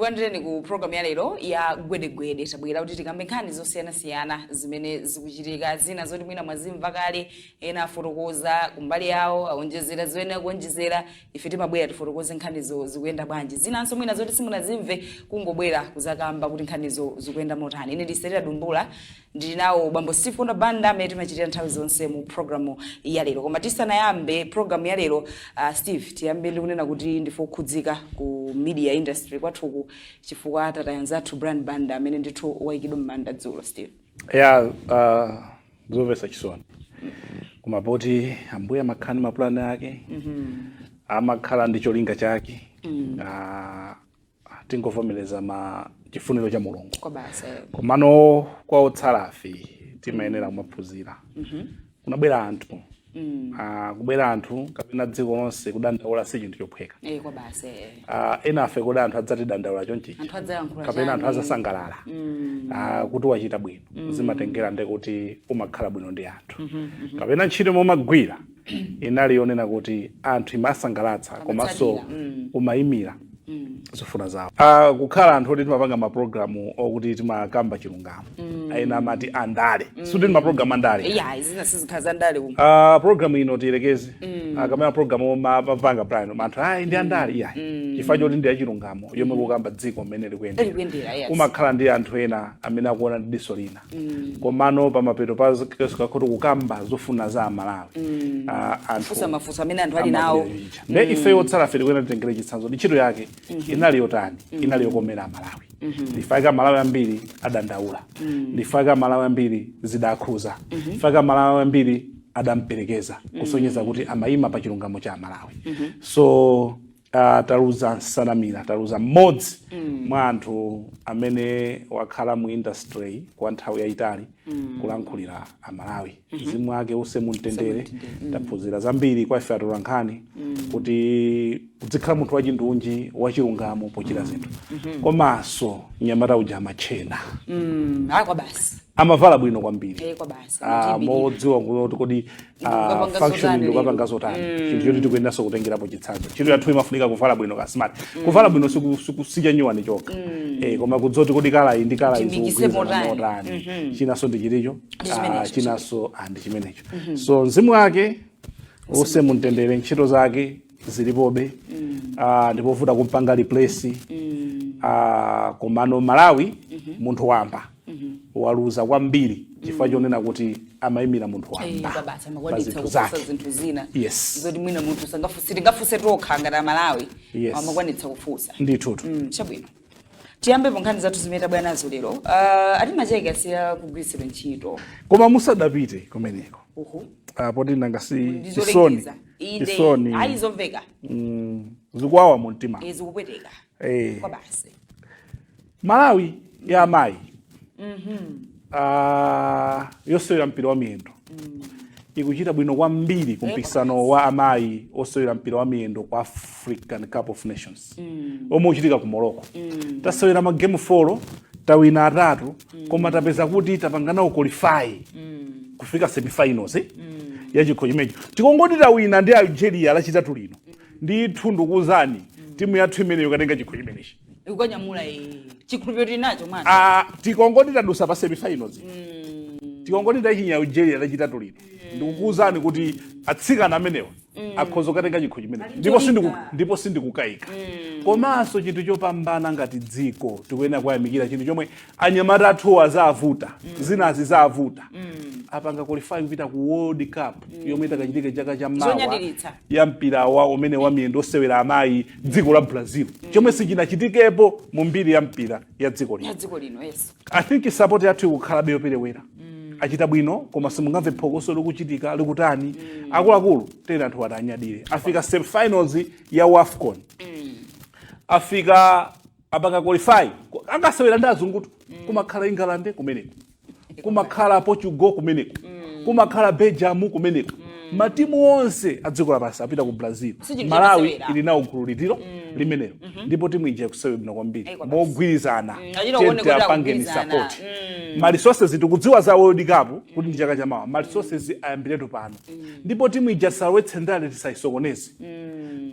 ndikulandireni ku program ya lero ya Gwede tabwera kuti tikambe nkhani zosiyana-siyana zimene zikuchitika zina zoti mwina mwazimva kale ena afotokoza kumbali yawo aonjezera zimene akuonjezera ife timabwera tifotokoze nkhanizo zikuyenda bwanji zinanso mwina zoti simunazimve kungobwera kuzakamba kuti nkhanizo zikuyenda motani. Ine ndiserera dumbula ndili nawo bambo Steve Banda amene timachitira nthawi zonse mu program ya lero. Koma tisanayambe program ya lero Steve tiyambe ndikunena kuti ndifokhudzika ku media industry kwathuku chifukwa tatayanzathu brand Banda amene ndithu wayikidwa m'manda dzulo. Steve zomvetsa chisoni kumapoti ambuye amakhani mapulani ake amakhala ndi cholinga chake tingovomereza chifuniro cha Mulungu komano kwa otsalafi timayenera kumaphunzira kunabwera anthu kubwera anthu kapena dziko lonse kudandaula si chinthu chophweka ena afe kuti anthu adzati dandaula chonchichi kapena anthu azasangalala kuti wachita bwino zimatengera ndekuti umakhala bwino ndi anthu kapena ntchito momagwira inali yonena kuti anthu imasangalatsa komanso umayimira zofuna zawo kukhala anthu oti timapanga maprogramu okuti timakamba chilungamo aina amati andale suti maprogramu andale zina sizikhaza andale programu ino tiyelekeze kamena programu mapanga plan anthu ndi andale chifukwa choti ndi achilungamo yomwe kukamba dziko mmene likuyendera umakhala ndi anthu ena amene akuona ndi diso lina komano pamapeto pakuti kukamba zofuna za Malawi anthu mafuso amene anthu ali nawo ndi ife yotsala fe tikuyenda titengere chitsanzo ndi ntchito yake inali yotani inali yokomera Malawi ndifaka Malawi ambiri adandaula ndifaka Malawi ambiri zidakhuza ndifaka Malawi ambiri adamperekeza kusonyeza kuti amayima pa chilungamo cha Malawi so taluza nsanamira taluza mmodzi mwa anthu amene wakhala mu industry kwa nthawi yayitali kulankhulira Malawi mzimu wake use mumtendere taphunzira zambiri kwa ife atolankhani kuti udzikhala munthu wachindunji wachilungamo pochita zinthu komanso nyamata uja amachena kwa basi amavala bwino kwambiri kwa basi modziwa kuti kodi function ndo kapanga zotani chinthu choti tikuyendaso kutengerapo chitsanzo chinthu yathu imafunika kuvala bwino ka smart kuvala bwino sikusija nyuwa ni choka koma kudzoti kodi kala iyi ndi kala izo motani chinaso ndi chilicho chinaso ndi chimenecho so mzimu wake use mumtendere ntchito zake zilipobe ndipovuta kumpanga replace komano Malawi munthu wamba waluza kwambiri chifukwa chonena kuti amayimira munthu wamba zinthu zina zoti mwina munthu sangafuse tokha ngati Malawi amakwanitsa kufusa ndithutu chabwino tiyambe nkhani zathu zimene tabwera nazo lero atimacheka siya kugwiritsidwa ntchito koma musadapite kumeneko poti nangasi chisoni ayizomveka zikuwawa mu mtima zikupweteka kwa basi Malawi ya amayi yosewera mpira wa miyendo ikuchita bwino kwambiri kumpikisano wa amayi osewera mpira wa miyendo kwa African Cup of Nations omwe uchitika ku Morocco tasewera magame 4 tawina 3 koma tapeza kuti tapangana qualify kufika semifinals ya chikho chimenecho tikongoti tawina ndi Algeria lachitatu lino ndithu ndikuzani timu yathu imeneyo katenga chikho chimenechi ukanyamula chikhulupiriro nacho mwana tikongoti tadusa pa semifinals tikongoti tachinya Algeria lachitatu lino ndikukuzani kuti atsikana amenewa akhoza katenga chikho chimenechi ndipo sindikukayika komanso chinthu chopambana ngati dziko tikuyenera kuyamikira chinthu chomwe anyamata athu azavuta zinazi zavuta apanga qualify kupita ku World Cup yomwe itakachitika chaka cha mawa ya mpira umene wa miyendo osewera amayi dziko la Brazil chomwe sichinachitikepo mu mbiri ya mpira ya dziko lino I think support yathu ikukhala yoperewera achita bwino koma simungamve phokoso likuchitika likutani akuluakulu tena anthu atanyadire afika semifinals ya AFCON afika apanga qualify angasewera ndi azungutu kumakhala England kumeneko kumakhala Portugal kumeneko kumakhala Belgium kumeneko matimu onse adziko lapansi apita ku Brazil. Malawi ili nawo gulu litiro limenelo ndipo timu ija kusewera bwino kwambiri mogwirizana tete apangeni support. Ma resources tikudziwa za World Cup kuti ndi chaka chamawa, ma resources ayambiretu pano ndipo timu ija salowetse ndale tisayisokoneze.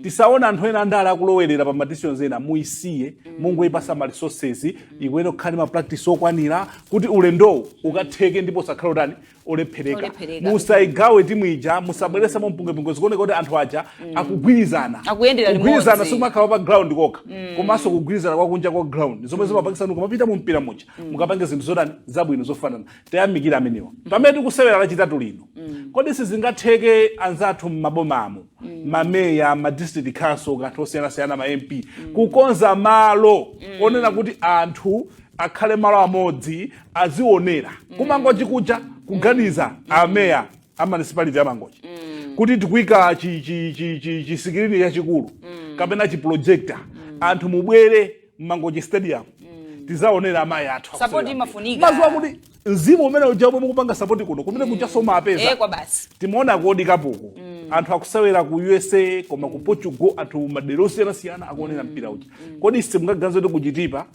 Tisaona anthu ena ndala akulowerera pa decisions ena muisiye Mungu ipasa ma resources ikwene kukhale ma practice okwanira kuti ulendo ukatheke ndipo sakhala utani olephereka. Musaigawe timu ija musabweresa mumpunge zikone kuti anthu aja akugwirizana kugwirizana sikumakhala pa ground kokha komanso kugwirizana kwa kunja kwa ground zomwe zimapangisa kumapita mu mpira muja mukapange zinthu zotani zabwino zofanana. Tayamikira amenewa pamene tikusewera lachitatu lino kodi sizingatheke anzathu m'mabomamo mameya ma district council ngati osiyanasiyana ma MP kukonza malo onena kuti anthu akhale malo amodzi azionera kumangochi kuja kuganiza ameya municipality amangochi kuti tikuyika chisikilini chachikulu kapena chiprojector anthu mubwere mmangochi stadium tizaonera amayi athu support imafunika mazuwa kuti mzimu umene ujabwe mukupanga support kuno kumene kuchasoma apeza kwa basi timaona kodi kapuku anthu akusewera ku USA koma ku Portugal anthu madera osiyanasiyana akuonera mpira uja kodi simungaganize kuti kuchitipa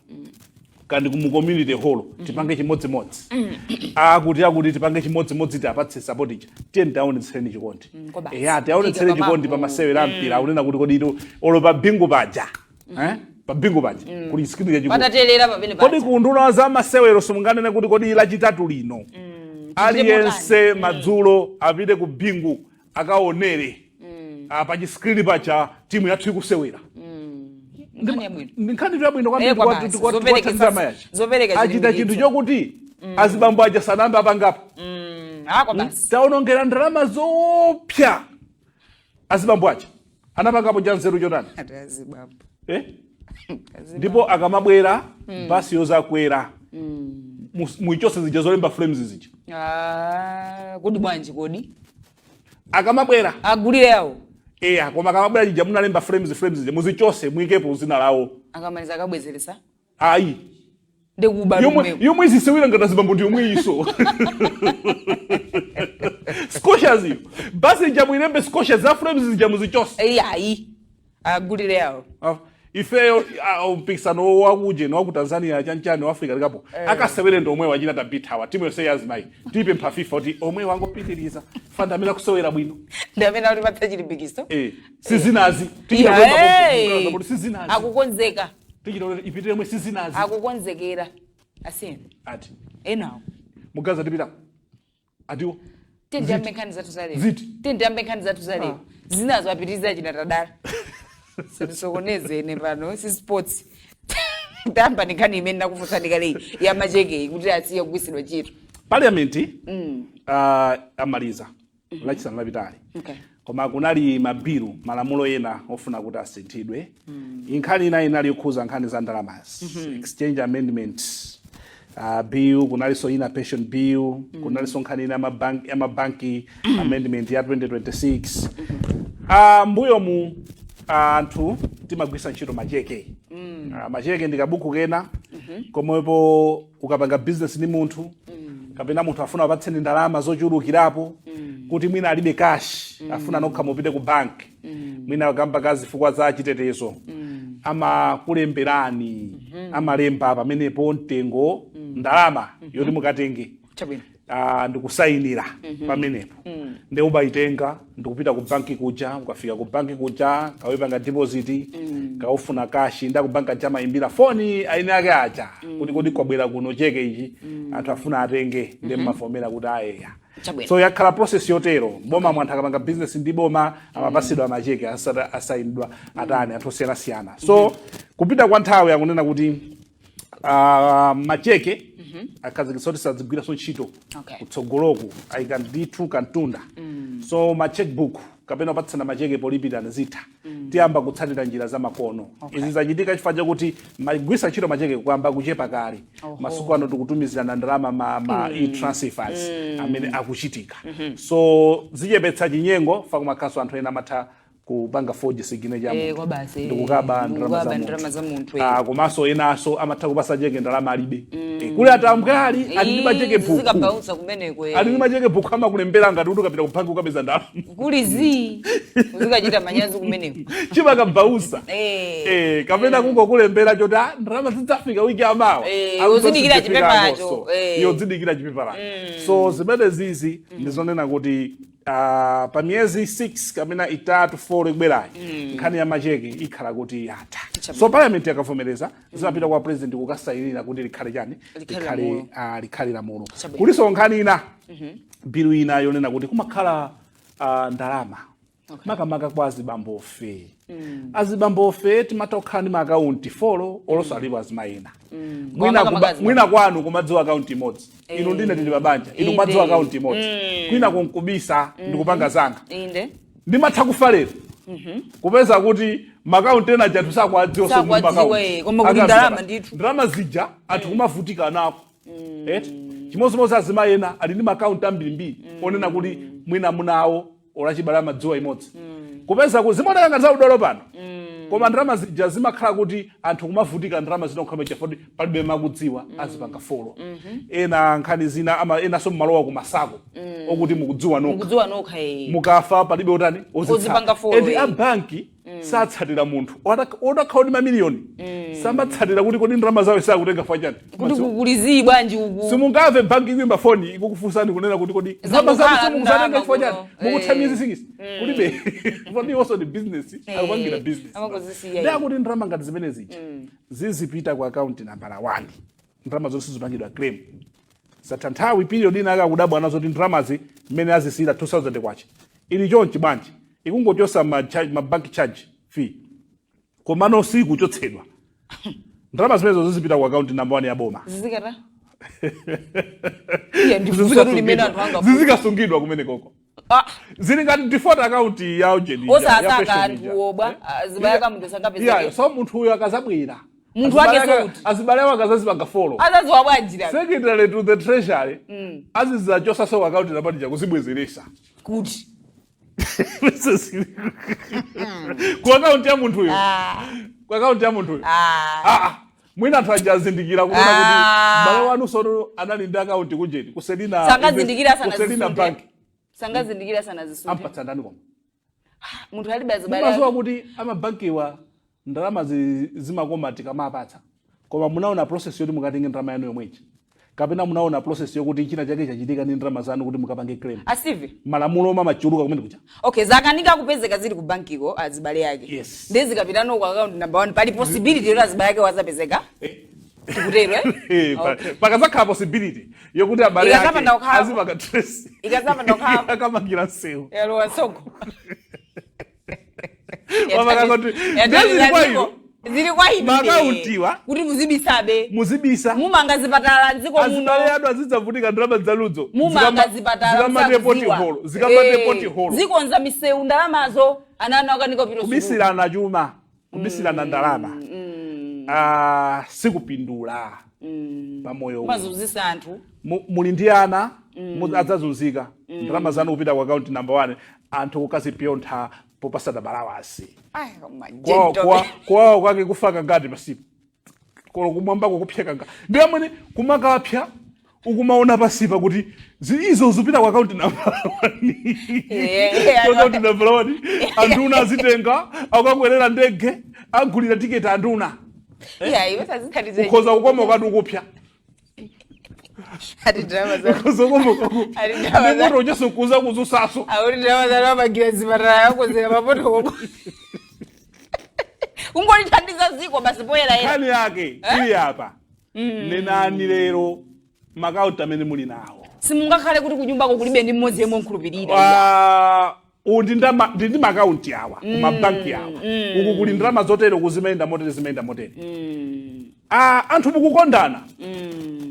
kandi ku community hall tipange chimodzimodzi akuti tipange chimodzimodzi tipatse support ija tiye taonetseni chikondi taonetseni chikondi pa masewera mpira unena kuti kodi ito olopa bingu paja pa bingu paja kuli skrini ya chikondi patatelera pamene paja kodi kunduna za masewero simunganene kuti kodi lachitatu lino aliyense madzulo apite ku bingu akaonere pa chiskrini pacha timu yathu ikusewera nkhani yabwino kwambiri tikuthandiza mayachi achita chinthu chokuti azibambo aja sanambe apangapo taonongera ndalama zopya azibambo aja anapangapo cha nzeru chotani ndipo akamabwera basi yozakwera muichose zija zolemba frames zija kodi bwanji kodi akamabwera agulire yawo koma akamabwera chija munalemba frames zija muzichose muikepo zina lawo akamaliza akabwezeresa ayi yomwe zisewera ngati azibambo ndi yomwe iso scotias iyo basi ija muilembe scotias za frames zija muzichose ayi agulire yawo ifeyo mpikisano wakuje no ku Tanzania chanchani wa Africa likapo akasewere ndo omwe wachina tabithawa timu yose yazimayi tipe mpha FIFA kuti omwe wangopitiriza fundamela kusewera bwino ndamena kuti patsa chilipikiso sizinazi sizinazi akukonzeka tichito ipitire mwe sizinazi akukonzekera asini ati enawo mugaza tipita atiwo tendambe nkhani zathu zalero tendambe nkhani zathu zalero zinazo apitiriza china tadala sinisokoneze ene pano si sports tamba nikhani imene nakufunsani kale ya macheke kuti asiye kugwisidwa chito parliament amaliza lachisanu lapitali koma kunali mabilu malamulo ena ofuna kuti asinthidwe inkhani ina inali yokhuza nkhani za ndalamazi exchange amendment bill kunalinso ina pension bill kunalinso nkhani ina mabanki amendment ya 2026 mbuyo mu anthu timagwisa ntchito macheke macheke ndi kabuku kena komwepo ukapanga business ni munthu kapena munthu afuna apatseni ndalama zochulukirapo kuti mwina alibe cash afuna nokha mupite ku bank mwina akamba kazi fukwa za chitetezo amakulemberani amalemba pamenepo mtengo ndalama yoti mukatenge ndikusayinira pamenepo ndi ubayitenga ndikupita ku banki kuja ukafika ku banki kuja kawepanga deposit kaufuna kashi nda ku banka chama imbira phone aine ake aja kuti kodi kwabwera kuno cheke ichi anthu afuna atenge ndi mafomera kuti ayeya so yakhala process yotero boma mwanthu akapanga business ndi boma amapasidwa macheke asayinidwa atani anthu osiyanasiyana so kupita kwa nthawi akunena kuti macheke akhazikitsa kuti sadzigwira so ntchito kutsogoloku ayika ndithu kantunda so ma checkbook kapena upatsana macheke polipirana zitha tiyamba kutsatira njira za makono izi zachitika chifukwa chakuti magwisa ntchito macheke kuyamba kuchepa kale masiku ano tikutumizirana ndalama ma e-transfers amene akuchitika so zichepetsa chinyengo fa kumakhaso anthu ena amatha kupanga forge sigine jamu kwa basi ndikukaba ndalama za munthu komanso enaso amatha kupasa cheke ndalama alibe kule atambwali ali ndi macheke bhuku zikabausa kumeneko ali ndi macheke bhuku amakulembera ngati kuti ukapita kuphanga ukapeza ndalama kuli uzikachita manyazi kumeneko chimakabausa kapena kungokulembera choti ndalama zidzafika wiki amawa uzidikira chipepalacho yozidikira chipepalacho so zimene zizi ndizonena kuti pa miyezi 6 kapena 3-4 ikubwerayi nkhani ya macheke ikhala kuti yatha so parliament yakavomereza zimapita kwa president kukasayinira kuti likhale chani likhale lamulo kuliso nkhani ina bilu ina yonena kuti kumakhala ndalama makamaka kwa azibambofe azibambofe timatha kukhala ndi maakaunti 4 olonso alipo azimayina mwina kwanu kumadziwa akaunti imodzi inu ndine tili pabanja inu kumadziwa akaunti imodzi kwina kunkubisa ndikupanga zanga ndimatha kufa lero kupeza kuti makaunti ena jatu sakwadziwa ndalama zija anthu kumavutika nako chimodzimodzi azimayena ali ndi makaunti ambirimbiri onena kuti mwina munawo olachibala madziwa imodzi kupeza kuti zimaoneka ngati za udolo pano koma ndalama zija zimakhala kuti anthu kumavutika ndalama zinokhala chafoti palibe makudziwa azipanga folo ena nkhani zina enanso mmalowa kumasako okuti mukudziwa nokha mukafa palibe utani ozipanga folo abanki satsatira munthu odakhala ndi mamiliyoni sambatsatira kuti kodi ndalama zawo sakutenga fachani kuti kulizi bwanji uku simungave banki imba foni ikukufunsani kunena kuti kodi ndalama zawo simukuzatenga fachani mukuthamia zisingisi kulibe for me also the business akupangira business ndakuti ndalama ngati zimene zija zizipita ku account number 1 ndalama zonse zipangidwa claim satanthawi period ina akakudabwa nazo kuti ndalamazi mmene azisira 2000 kwacha ili chonchi bwanji ikungochosa ma bank charge fee komano siku chotsedwa ndalama zimenezo zizipita ku account number 1 ya boma zizikata zizikasungidwa kumene koko zili ngati default account ya ujeni osasaka anthuobwa zibayaka munthu sangapezeka so munthu uyo akazabwera munthu wake sauti azibalewa akazazipanga follow azaziwa bwanjira secretary to the treasury azizachosa so account napati chakuzibwezeresa kuti kwa account ya munthu uyo kwa account ya munthu uyo mwina anthu ajazindikira kuona kuti bale wanu sono anali ndi account kujeni kuselina sangazindikira bank sangazindikira sana zisunde ampatsa ndani koma munthu alibe azibale mazuwa kuti amabankiwa ndalama zimakoma tikamapatsa koma munaona process yoti mukatenga ndalama yanu yomwechi kapena munaona process yokuti china chake chachitika ndi ndalama zanu kuti mukapange claim asivi malamulo mamachuluka kumene kucha okay zakanika kupezeka zili ku bankiko azibale yake yes ndezi kapitano kwa account number 1 pali possibility yoti azibale yake wazapezeka tikutero pakazakhala possibility yokuti abale yake azipanga trace ikazapa ndokhapo akamangira sewu yalo wasoko zili kwa ine makauntiwa kuti muzibisabe muzibisa mumanga zipatala dziko muno azibale yanu azidzavutika ndalama zaludzo mumanga zipatala zikamate poti holo zikonza misewu ndalamazo anana okanika piro kubisilana chuma kubisilana ndalama sikupindula pamoyo mazuzisa anthu muli ndi ana adzazunzika ndalama zanu kupita ku account number 1 anthu kukazipyontha popasana balawasi kwawo kwake kufaka ngati pasipo kolo kumwambako kupyeka ngati ndi amene kumakapya ukumaona pasipa kuti izo zipita ku account number 1 account number 1 anduna azitenga akakwerera ndege agulira tiketi anduna ukhoza kukoma ukati ukupya ati drama za ndimoto ujeso kuza kuzusaso auri drama za mabagira zipatala yako zina mapoto koko ungolithandiza ziko basi poyera yena kani yake ili hapa nenani lero makauti amene muli nawo simungakhale kuti kunyumbako kulibe ndi mmodzi yemwe nkhulupirira ndi makaunti awa kumabanki awa uku kuli ndalama zotero kuzimayenda motere anthu mukukondana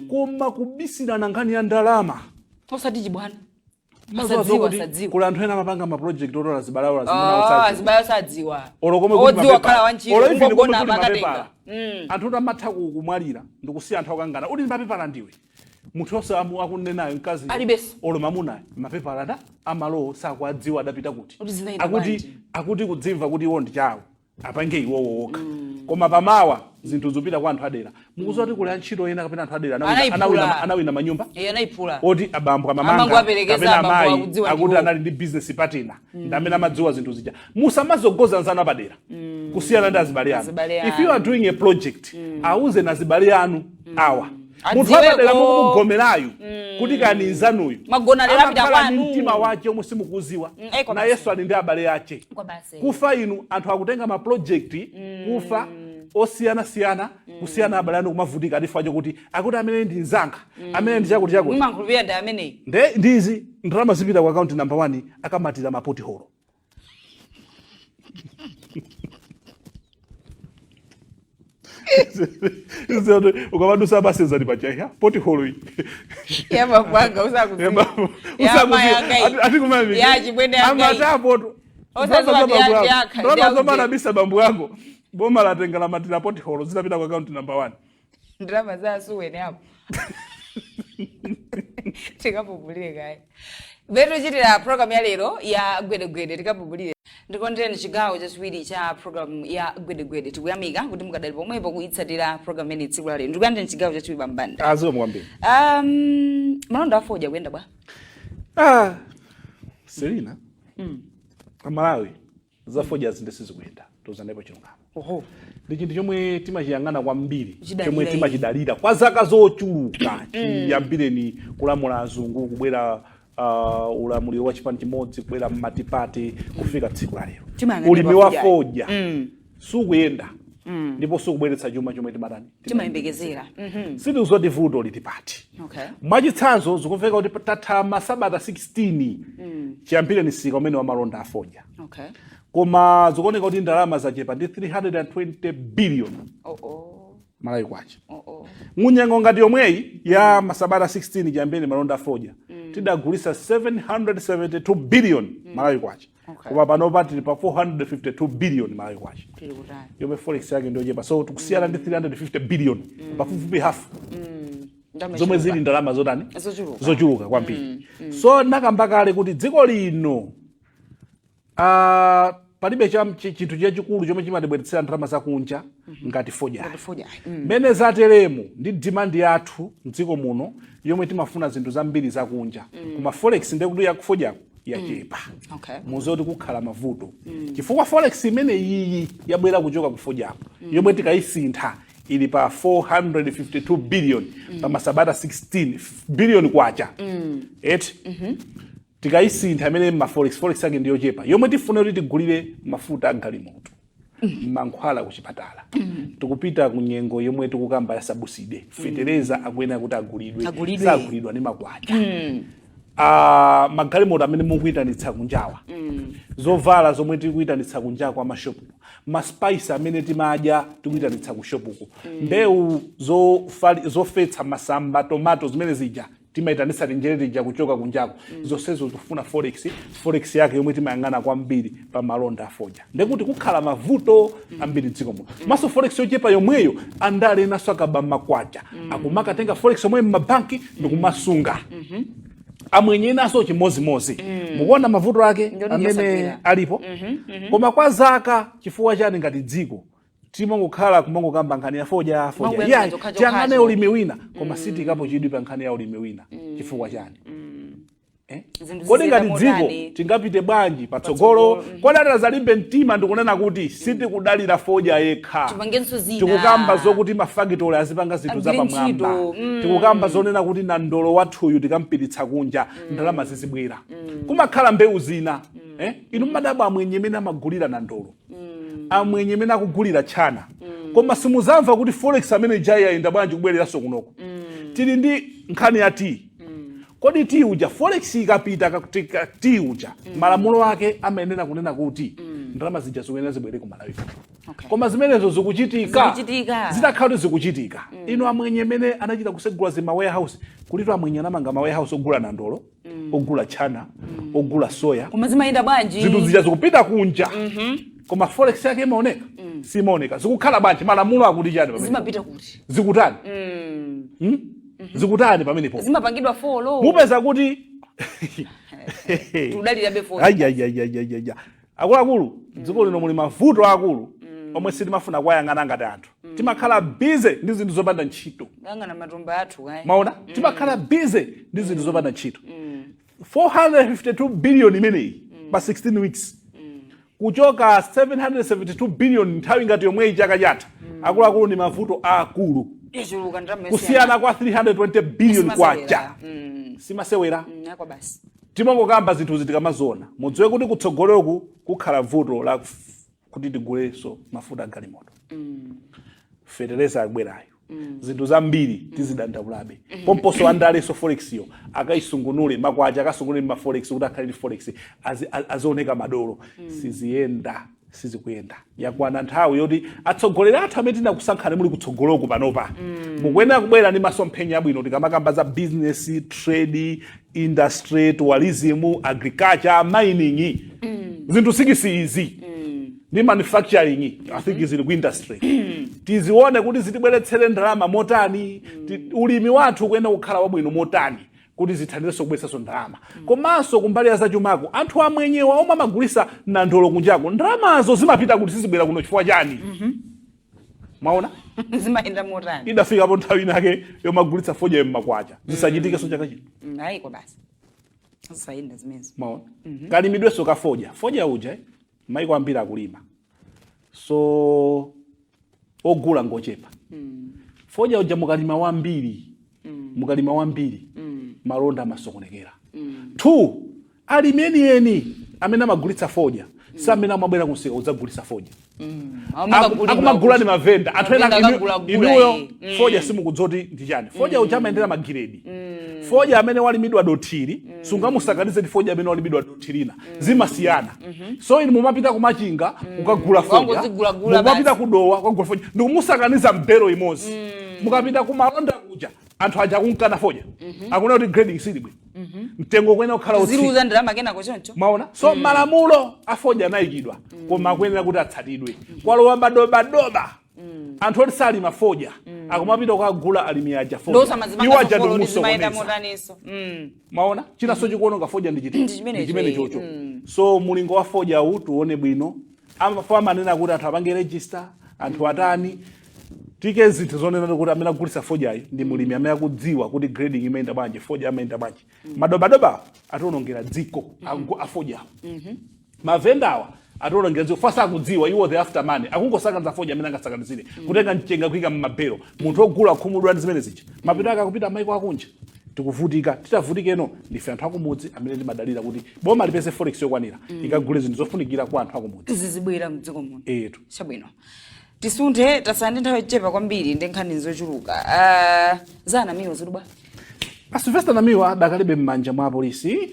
koma kubisirana nkhani ya ndalama osati chibwana sadziwa kula anthu ena amapanga ma project otola zibalaula zibalaula sadziwa odziwa khala wanchiro ngogona makatenga anthu amatha kumwalira ndikusiya anthu akangana uli ndi mapepala ndiwe munthu onse akunenayo mkazi alibeso olo mamuna mapepa alada amalo sakwadziwa adapita kuti akuti kudzimva kuti iwo ndi chawo apange iwowo wokha koma pamawa zinthu zopita kwa anthu adera mukuziwa kuti kuli antchito ena kapena anthu adera anawina manyumba anayiphula oti abambo amamanga kapena amayi akuti anali ndi business partner ndi amene amadziwa zinthu zija musamazogoza nzana padera kusiyana ndi azibale anu if you are doing a project auze na azibale anu awa munthu apadera mukugomerayo kuti kani nzanuyo magona lera pita kwanu mtima wake omwe simukuziwa na Yesu ali ndi abale ache kufa inu anthu akutenga ma project kufa osiyana kusiyana abale anu kumavutika adifaje kuti akuti amene ndi nzanga amene ndi chakuti mmankhulupirira ndi amene ndizi ndalama zipita kwa account number 1 akamatira mapoti holo ukamadusa baseza ndi pachaha poti holo iyi yaba kwanga usakuziva ati kumami ya chibwende yangai amatapoto ndalama zomana bisa bambu yako boma latengala matira poti holo zitapita kwa account number 1 ndalama za suwene hapo tikapupulire kai beto chitira program ya lero ya gwede tikapupulire ndikondere chigawo chachiwiri cha program ya gwede tikuyamika kuti mukadali pomwepo kuitsatira program ene tsiku la lero ndikuyandira chigawo chachiwiri pambanda aziwe mwambiri malonda afoja kuyenda bwa Selina Malawi zafoja zindesi kuyenda tozandepo chilungamo oho ndi chinthu chomwe timachiyang'ana kwambiri chomwe timachidalira kwa zaka zochuluka chiyambire ni kulamula azungu kubwera ulamuliro wa chipani chimodzi kubwera mmatipati kufika tsiku la lero ulimi wa foja sukuyenda ndipo sukubweretsa chuma chomwe timatani timayembekezera sitizoti vuto litipati mwachitsanzo zikumveka kuti tatha masabata 16 chiyambire ni sika umene wa malonda afoja koma zikuoneka kuti ndalama zachepa ndi 320 billion Malawi kwacha munyengo ngati yomweyi ya masabata 16 chiyambire malonda afoja tidagulisa 772 billion Malawi kwacha koma panopa tili pa 452 billion Malawi kwacha yomwe forex yake ndio chepa so tikusiyana ndi 350 billion pafupifupi half zomwe zili ndalama zotani zochuluka kwambiri so nakambakale kuti dziko lino palibe chinthu chachikulu chomwe chimatibweretsera ndalama zakunja ngati foja mene zateremo ndi demand yathu mdziko muno yomwe timafuna zinthu zambiri zakunja koma forex ndekuti yakufojako yachepa muzoti kukhala mavuto chifukwa forex imene iyi yabwera kuchoka kufojako yomwe tikayisintha ili pa 452 billion pa masabata 16 billion kwacha tikayisintha imene forex yake ndiyo chepa yomwe tifuna kuti tigulire mafuta agalimoto mankhwala kuchipatala tikupita kunyengo yomwe tikukamba ya sabuside fetereza akuyenera kuti agulidwe sagulidwa ndi makwacha magalimoto amene mukuyitanitsa kunjawa zovala zomwe tikuyitanitsa kunjawa kwa mashopu maspice amene timadya tikuyitanitsa ku shopuko mbewu zofetsa masamba tomato zimene zija timayitanitsa tinjere tija kuchoka kunjako zonsezo tikufuna forex yake yomwe timayang'ana kwambiri pa malonda afoja ndekuti kukhala mavuto ambiri dziko muno maso forex yochepa yomweyo andale naso akaba makwacha akumakatenga forex yomwe m'mabanki ndikumasunga amwenye naso chimozimozi mukuona mavuto ake amene alipo koma kwa zaka chifukwa chani ngati dziko timangokhala kumangokamba nkhani ya foja yeah changane ulimi wina koma sitikapo chidwi pa nkhani ya ulimi wina chifukwa chani kodi ngati dziko tingapite bwanji patsogolo kodi atazalimbe mtima ndikunena kuti sitikudalira foja yekha tikukamba zokuti mafakitole azipanga zinthu zapamwamba tikukamba zonena kuti na ndolo wathuyu tikampititsa kunja ndalama zizibwera kumakhala mbewu zina inu madabwa amwenye amene amagulira na ndolo amwenye amene akugulira chana koma simuzamva kuti forex amene jaya yenda bwanji kubwereranso kunoko tili ndi nkhani ya kodi ti uja forex ikapita katika ti uja malamulo ake amayenera kunena kuti ndalama zija zikuyenera zibwere ku Malawi koma zimenezo zikuchitika zitakhala zikuchitika ino amwenye amene anachita kusegula zima warehouse kulito amwenye anamanga ma warehouse ogula na ndolo ogula chana ogula soya koma zimayenda bwanji zinthu zija zikupita kunja koma forex yake imaoneka simaoneka zikukhala bwanji malamulo akuti chani zimapita kuti zikutani zikutani pamenepo zimapangidwa folo mupeza kuti tudalira befo ayayayayaya akuluakulu dziko lino muli mavuto akulu omwe sitimafuna kuwayang'ana ngati anthu timakhala busy ndi zinthu zopanda ntchito ngana matumba athu kai maona timakhala busy ndi zinthu zopanda ntchito 452 billion imeneyi pa 16 weeks kuchoka 772 billion nthawi ngati yomweyi chaka chatha akuluakulu ni mavuto akulu kusiyana kwa 320 billion kwacha simasewera nako basi timangokamba zinthuzi tikamazona mudziwe kuti kutsogoloku kukhala vuto la kuti tiguleso mafuta galimoto fetereza akubwerayo zinthu zambiri tizidandaulabe pomposo andaleso forex yo akaisungunule makwacha akasungunule ma forex kuti akhale ndi forex azioneka madolo sizikuyenda yakwana nthawi yoti atsogoleri athu amene tinakusankhani muli kutsogoloku panopa mukuyenera kubwera ndi masomphenya abwino tikamakamba za business trade industry tourism agriculture mining zinthu sikisi izi ni manufacturing I think zili ku industry tizione kuti zitibweretsere ndalama motani ulimi wathu kuyenda kukhala wabwino motani kuti zithandirenso kubweretsanso ndalama komanso kumbali ya zachumako anthu amwenyewa omwe amagulisa nandolo kunjako ndalamazo zimapita kuti sizibwera kuno chifukwa chani maona zimayenda motani idafikapo nthawi inake yomagulitsa foja mmakwacha zisachitikeso chaka chino ayiko basi zisayenda zimezo maona kalimidweso ka foja uja maiko ambiri akulima so ogula ngochepa foja uja mukalima wambiri malonda amasokonekera 2 alimi eni amene amagulitsa foja samene amabwera kunsika udzagulitsa foja akumagula ni mavenda anthu ena inuyo foja simukudzoti ndi chani foja uja amayendera magiredi foja amene walimidwa dothiri sungamusakanize ndi foja amene walimidwa dothirina zimasiyana so inu mumapita kumachinga ukagula foja mumapita kudowa ukagula foja ndikumusakaniza mbero imodzi mukapita kumalonda kuja anthu aja kunkana foja akuna kuti grading silibwe mtengo kwena ukhala uziruza ndalama kenako choncho maona so malamulo afoja anayikidwa koma akuyenera kuti atsatidwe kwalowa madobadoba anthu oti salima foja akumapita kukagula alimi aja foja iwo aja ndikumusokoniza maona chinanso chikuononga foja ndi chimene chocho so mulingo wa foja uwu tuone bwino amafa amanena kuti anthu apange register anthu atani tike zinthu zonena kuti amene agulitsa fojayi ndi mulimi amene akudziwa kuti grading imayenda bwanji foja amayenda bwanji madobadoba atiwonongera dziko afoja mavendawa atiwonongera dziko fasa akudziwa iwo the after money akungosakaniza foja amene angasakanizire kutenga mchenga kuyika mmabero munthu ogula khumudwa ndi zimene zija mapito ake akupita maiko akunja tikuvutika titavutikeno ndife anthu akumudzi amene timadalira kuti boma lipeze forex yokwanira ikagule zinthu zofunikira kwa anthu akumudzi zizibwera mdziko muno etu chabwino tisunthe tasande nthawi yochepa kwambiri ndi nkhani zochuluka zana miwa zilubwa Sylvester Namiwa adakalibe m'manja mwa polisi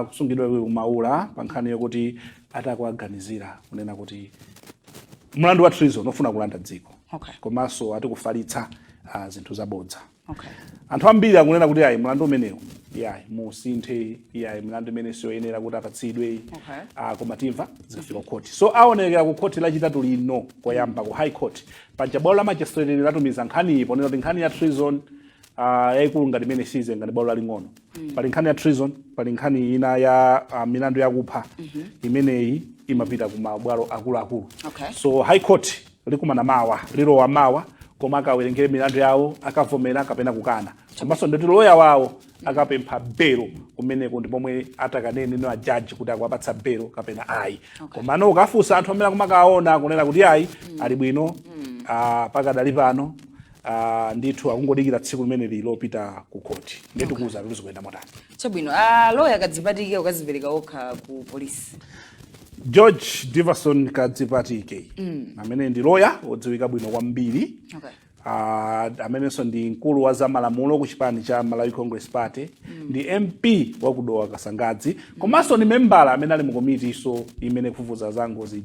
kusungidwa kumaula pa nkhani yokuti atakuaganizira kunena kuti mlandu wa treason ofuna kulanda dziko komanso atikufalitsa zinthu zabodza anthu ambiri akunena kuti ayi mlandu umenewu musinthe mlandu imene siyoyenera kuti apatsidwe koma timva zikafika ku khoti so aonekera ku khoti lachitatu lino koyamba ku high court paja bwalo la magistrate latumiza nkhani ponena kuti nkhani ya treason yayikulu ngati imene size ngati bwalo laling'ono pali nkhani ya treason pali nkhani ina ya milandu yakupha imeneyi imapita ku mabwalo akuluakulu so high court likumana mawa lilowa mawa koma akawerengere milandu yawo akavomera kapena kukana komanso ndoti loya wawo akapempha belo kumeneko ndi pomwe atakanene no judge kuti akuapatsa belo kapena ayi komano ukafunsa anthu amene akumakaona kunena kuti ayi ali bwino pakadali pano ndithu akungodikira tsiku limene lilopita ku koti ndetu kuuza kuti zikuyenda motani chabwino loya kadzipatike ukazipereka okha ku polisi George Diverson Kadzipatike amene ndi loya odziwika bwino kwambiri amenenso ndi mkulu wa zamalamulo ku chipani cha Malawi Congress Party ndi MP wa kudowa Kasangadzi komanso ni membala amene ali mu komiti so imene kufufuza zangozi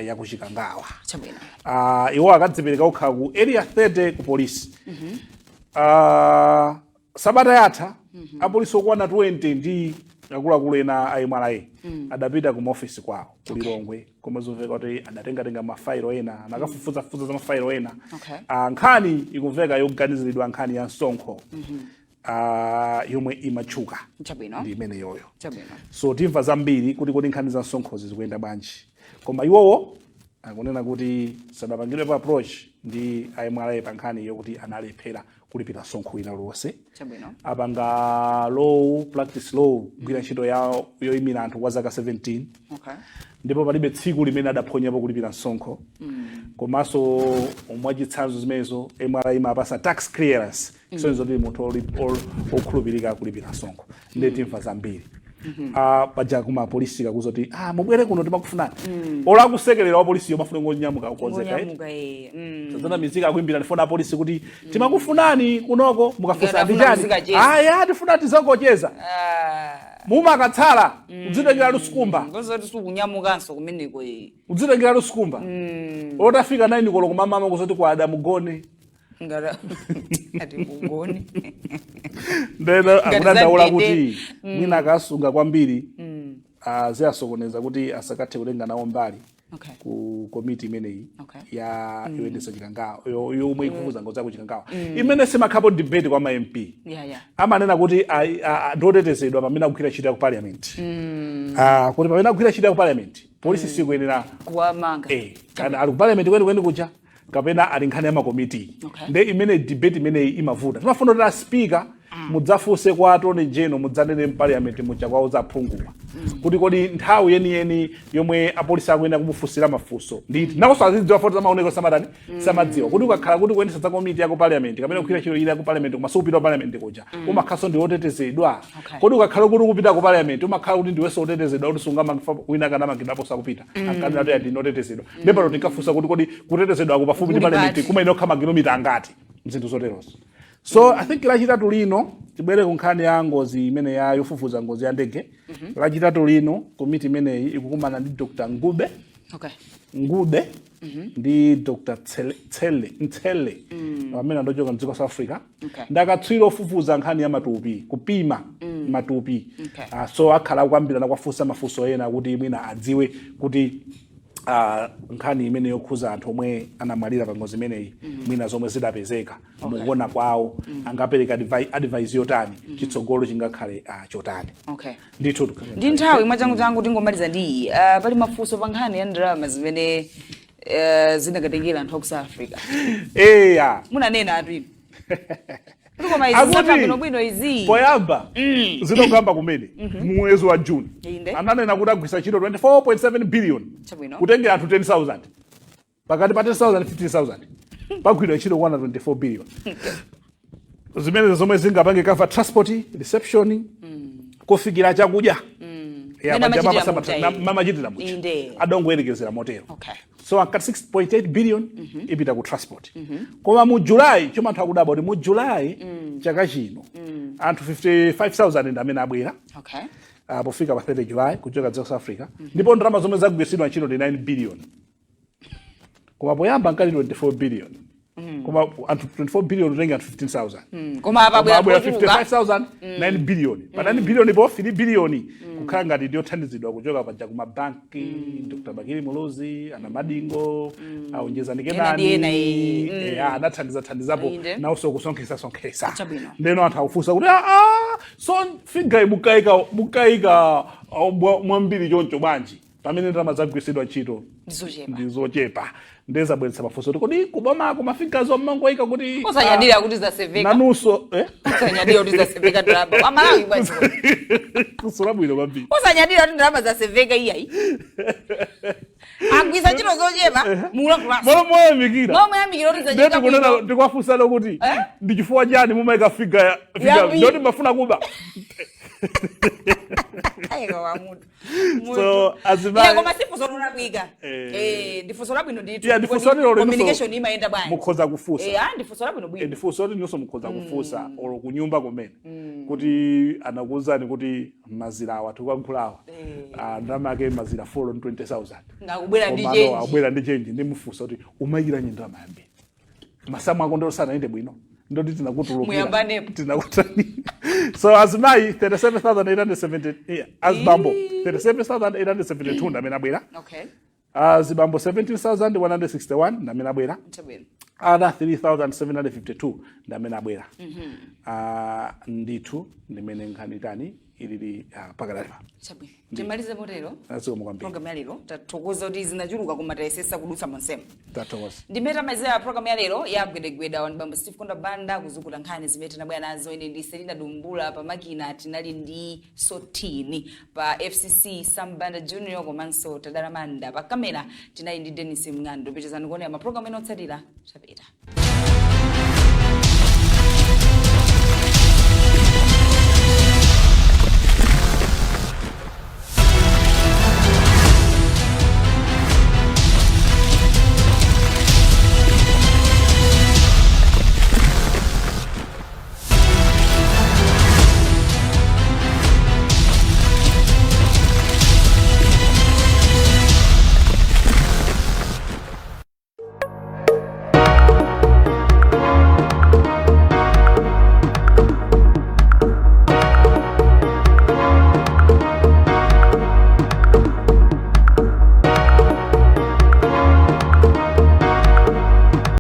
ya kuchikangawa chabwino iwo akadzipereka okha ku area 30 ku polisi sabata yatha apolisi okwana 20 ndi akuluakulu ena aimwalayi adapita ku office kwawo kulilongwe koma zimveka kuti adatengatenga mafailo ena anakafufuza za mafailo ena nkhani ikumveka yoganiziridwa nkhani ya msonkho yomwe imatchuka ndi imene yoyo so timva zambiri kuti nkhani za msonkhozi zikuyenda bwanji koma iwowo akunena kuti sadapangidwe pa approach ndi aimwalayi pa nkhani yokuti analephera kulipira msonkho ina lonse apanga law practice law kugwira ntchito yawo yoyimira anthu kwa zaka 17 ndipo palibe tsiku limene adaphonyapo kulipira msonkho komanso mwachitsanzo zimenezo MRI imapasa tax clearance sonzo ndi munthu okhulupirika kulipira msonkho ndi timva zambiri paja kuma polisi kakuzoti mubwere kuno timakufunani ola kusekelera wa polisi yomafuna ngonyamuka ukonzeka tazana mizika akuimbira ndifuna polisi kuti timakufunani kunoko mukafusa ndijani tifuna tizokocheza mumakatsala udzitengera lusukumba ngozoti sukunyamukanso kumeneko udzitengera lusukumba otafika 9 koloko mama kuzoti kwa Adamu gone ngara ati kugoni ndena akudandaula kuti mwina akasunga kwambiri ziyasokoneza kuti asakathe kutenga nawo mbali ku komiti imeneyi ya yoyendesa chikangawa yomwe ikufufuza ngozi yako chikangawa imene simakhapo debate kwa ma MP amanena kuti ndotetezedwa pamene akugwira ntchito ya ku parliament kuti pamene akugwira ntchito ya ku parliament polisi sikuyenera kuwamanga kana ali ku parliament kwenikweni kuja kapena ali nkhani ya makomiti nde imene debate imeneyi imavuta timafuna kuti speaker mudzafunse kwa attorney general mudzanene parliament muja kwawo zaphungula kuti kodi nthawi yeniyeni yomwe apolisi akuyenda kumufunsira mafunso nditi nakonso azidziwa foti zamaoneko samadani samadziwa kuti ukakhala kuti kuyendesa za komiti ya ku parliament kapena kukhwira ntchito ina ya ku parliament koma supita ku parliament kuja umakhalanso ndi otetezedwa kodi ukakhala kuti ukupita ku parliament umakhala kuti ndiwenso otetezedwa kuti sungamangfa wina kana mangidwapo sakupita ankadira to yati notetezedwa ndepano tikafunsa kuti kodi kutetezedwa ako pafupi ndi parliament kumayenera kukhala makilomita angati mzinthu zoterozo. So I think lachitatu lino tibwere ku nkhani ya ngozi imene ya yofufuza ngozi ya ndege. Lachitatu lino komiti imeneyi ikukumana ndi Dr. Ngude ndi Dr. Ntele amene andochoka mdziko South Africa ndakatswira ofufuza nkhani ya matupi kupima matupi so akhala kwambira na kwafunsa mafunso ena kuti mwina adziwe kuti nkhani imene yokhuza anthu omwe anamwalira pa ngozi imeneyi mwina zomwe zidapezeka mukuona kwawo angapereka advice yotani chitsogolo chingakhale chotani ndithu ndi nthawi mwachangu tingomaliza ndi pali mafunso pa nkhani ya ndalama zimene zinakatengera anthu aku South Africa munanena atu inu poyamba zinokamba kumene mwezi wa June ananena kuti agwisa ntchito 24.7 billion kutengera anthu 10,000 pakati pa 10,000 15,000 pagwidwa ntchito kwana 24 billion zimene zomwe zingapange cover transport reception kufikira chakudya mamachitira mucha adongoyerekezera motero so akati 6.8 billion ipita ku transport koma mu July choma anthu akudaba kuti mu July chaka chino anthu 55,000 ndi amene abwera pofika pa 30 July kuchoka South Africa ndipo ndalama zomwe zagwiritsidwa ntchito ndi 9 billion koma poyamba nkali 24 billion koma anthu 24 billion utenga anthu 15,000 koma apa bwera 55,000 9 billion pa 9 billion ipo 3 billion kukhala ngati ndiyothandizidwa kuchoka paja kuma banki Dr. Bakiri Molozi ana Madingo aonjezani kenani anathandizapo nawso kusonkhesa ndeno anthu akufunsa kuti so figa mukaika mwambiri choncho bwanji pamene ndalama zagwiritsidwa ntchito ndizochepa ndezabweretsa mafunso kuti kodi kuboma kumafika zomangoika kuti usanyadira kuti zaseveka nanuso usanyadira kuti zaseveka ndalama amalawi bwanji kusula bwino kwambiri usanyadira kuti ndalama zaseveka iyayi agwisa ntchito zochepa moyamikira kuti zachita kunena ndikwafunsana kuti ndi chifukwa chani mumaika figa ndoti mafuna kuba so azimai koma sifuso labwika ndifuso labwino ndithu ndifuso communication imayenda bwanji mukhoza kufusa ndifuso labwino bwino ndifuso ndinso mukhoza kufusa olo kunyumba kumene kuti anakuuzani kuti mazira awa tikwankhulawa ndalama yake mazira 420,000 ngakubwera ndi change abwera ndi change ndi mufusa kuti umayikira ndalama yambiri masamu ako ndosana inde bwino ndoti tinakutulukira tinakutani So azimayi 37,870 azibambo 37,872 ndamene abwera. Okay. Azibambo 17,161 ndamene abwera. Chabwino. Other 3,752 ndamene abwera. Ndithu ndimene nkhani ilili pakalalipa. Chabwino. Timalize motero. Nasiko mukwambiri. Program ya lero tathokoza kuti zinachuluka koma tayesesa kudutsa monsemo. Tathokoza. Ndimeta mazera program ya lero ya Gwede wa Bambo Steve Konda Banda kuzukuta nkhani zimene tinabwera nazo ine ndi Selina Dumbula pa makina tinali ndi Sotini pa FCC Sambanda Junior komanso Tadaramanda pa kamera tinali ndi Dennis Mng'ando pechezani kuona ma program ena otsatira chapita.